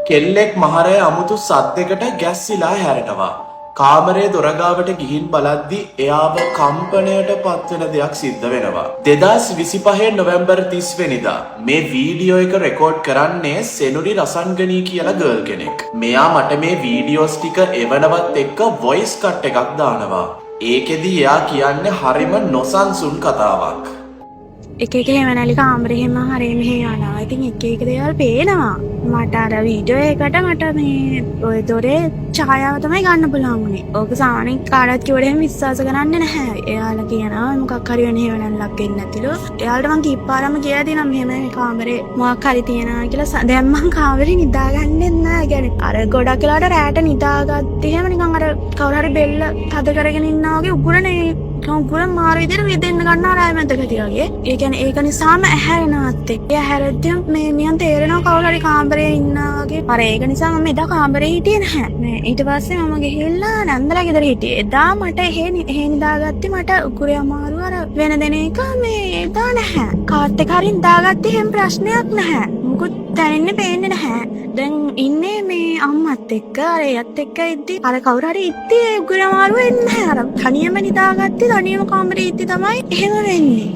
කෙල්ලෙක් මහරය අමුතු සද්දයකට ගැස්සිලා හැරෙනවා. කාමරේ දොරගාවට ගිහින් බලද්දි එයාව කම්පනයට පත්වෙන දෙයක් සිද්ධ වෙනවා. 2025 නොවැම්බර් 30 වෙනිදා මේ වීඩියෝ එක රෙකෝඩ් කරන්නේ සෙනුරි රසංගනී කියලා ගර්ල් කෙනෙක්. මෙයා මට මේ වීඩියෝස් ටික එවනවත් එක්ක වොයිස් කට් එකක් දානවා. ඒකෙදි එයා කියන්නේ හරිම නොසන්සුන් කතාවක්. එක හැමනැලි කාමරහෙම හරි මෙහෙ යනවා. ඉතින් එක දේවල් පේනවා. මට අර වීඩියෝ එකට මට මේ ඔය දොරේ ඡායාව තමයි ගන්න පුළුවන් වුණේ. ඕක සාමාන්‍යයෙන් කාටවත් කිව්වට එහෙම විශ්වාස කරන්නේ නැහැ. එයාලා කියනවා මොකක් හරි වෙන හේවණල්ලක් වෙන්නේ නැතිලු. එයාලට මං කීපාරම කියලා දෙනවා මෙහෙම මේ කාමරේ මොකක් හරි තියනවා කියලා. දැන් මං කාමරේ නිදාගන්නෙත් නැහැ. කියන්නේ අර ගොඩක් වෙලාවට රැට නිදාගත්තේම නිකන් අර කවුරු හරි බෙල්ල තද කරගෙන ඉන්නා වගේ උගුරනේ උගුර මාරු විදිහට විදෙන්න ගන්නවා රාය මැද ගතියගේ. ඒ කියන්නේ ඒක නිසාම ඇහැරෙනවත් එක්ක. ඒ ඇහැරෙද්දී මේ නියන් තේරෙනවා කවුරු හරි කාමරේ ඉන්නා වගේ. අර ඒක නිසා මම එදා කාමරේ හිටියේ නැහැ. මේ ඊට පස්සේ මම ගිහිල්ලා නන්දලා ගෙදර හිටියේ. එදා මට එහෙ නිදාගත්තේ මට උගුරේ අමාරු අර වෙන දෙන එක මේ එදා නැහැ. කාට් එක හරින් දාගත්තේ එහෙම ප්‍රශ්නයක් නැහැ. මුකුත් දැනෙන්නේ පේන්නේ නැහැ. දැන් ඉන්නේ මේ අම්මත් එක්ක අර එයත් එක්ක ඉද්දි අර කවුරු හරි ඉද්දි උගුර අමාරු වෙන්නේ නැහැ. අර තනියම නිදාගත්තේ තනියම කාමරේ ඉද්දි තමයි එහෙම වෙන්නේ.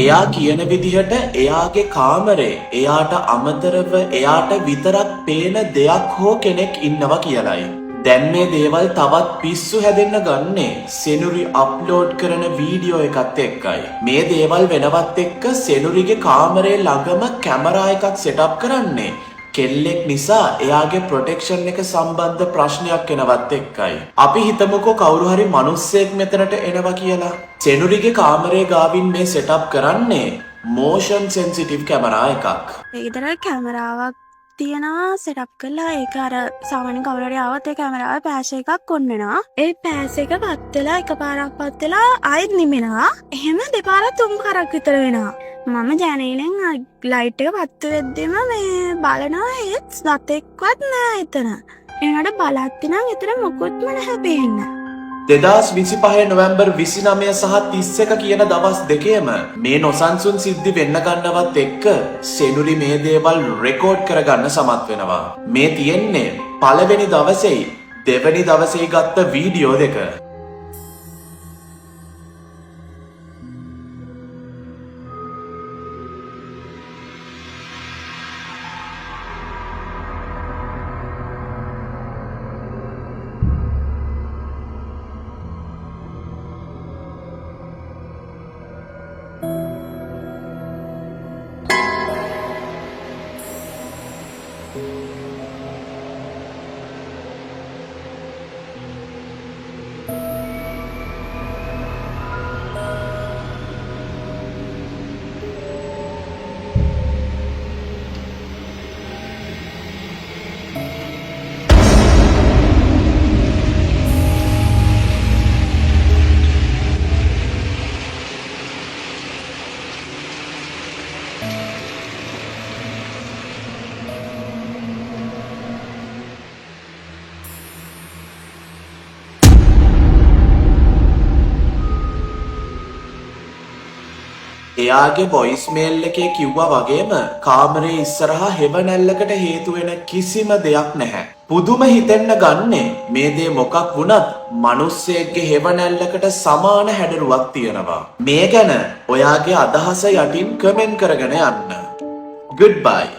එයා කියන විදිහට එයාගේ කාමරේ එයාට අමතරව එයාට විතරක් පේන දෙයක් හෝ කෙනෙක් ඉන්නවා කියලයි. දැන් මේ දේවල් තවත් පිස්සු හැදෙන්න ගන්නේ සෙනුරි අප්ලෝඩ් කරන වීඩියෝ එකත් එක්කයි. මේ දේවල් වෙනවත් එක්ක සෙනුරිගේ කාමරේ ළඟම කැමරා එකක් සෙටප් කරන්නේ කෙල්ලෙක් නිසා එයාගේ ප්‍රොටෙක්ෂන් එක සම්බන්ධ ප්‍රශ්නයක් එනවත් එක්කයි. අපි හිතමුකෝ කවුරු හරි මිනිස්සෙක් මෙතනට එනවා කියලා. සෙනුරිගේ කාමරේ ගාවින් මේ සෙටප් කරන්නේ මෝෂන් සෙන්සිටිව් කැමරා එකක්. ඒකතර කැමරාවක් තියෙනවා සෙටප් කරලා ඒක අර සාමාන්‍ය කවුරු හරි ආවොත් ඒ කැමරාවේ පෑෂ් එකක් ඔන් වෙනවා. ඒ පෑෂ් එක පත් වෙලා එකපාරක් පත් වෙලා ආයෙත් නිවෙනවා. එහෙම දෙපාරක් තුන් කරක් විතර වෙනවා. මම ජනේලෙන් ලයිට් එක පත්තු වෙද්දිම මේ බලනවා ඒත් සතෙක්වත් නෑ එතන. එනකොට බලද්දි නම් එතන මොකුත්ම නැහැ පේන්න. 2025 නොවැම්බර් 29 සහ 31 කියන දවස් දෙකේම මේ නොසන්සුන් සිද්ධි වෙන්න ගන්නවත් එක්ක සෙනුරි මේ දේවල් රෙකෝඩ් කරගන්න සමත් වෙනවා. මේ තියෙන්නේ පළවෙනි දවසේයි දෙවෙනි දවසේයි ගත්ත වීඩියෝ දෙක. එයාගේ වොයිස් මේල් එකේ කිව්වා වගේම කාමරේ ඉස්සරහා හෙවණැල්ලකට හේතු වෙන කිසිම දෙයක් නැහැ. පුදුම හිතෙන්න ගන්නේ මේ දේ මොකක් වුණත් මිනිස්සෙක්ගේ හෙවණැල්ලකට සමාන හැඩරුවක් තියෙනවා. මේ ගැන ඔයාගේ අදහස යටින් කමෙන්ට් කරගෙන යන්න. Goodbye.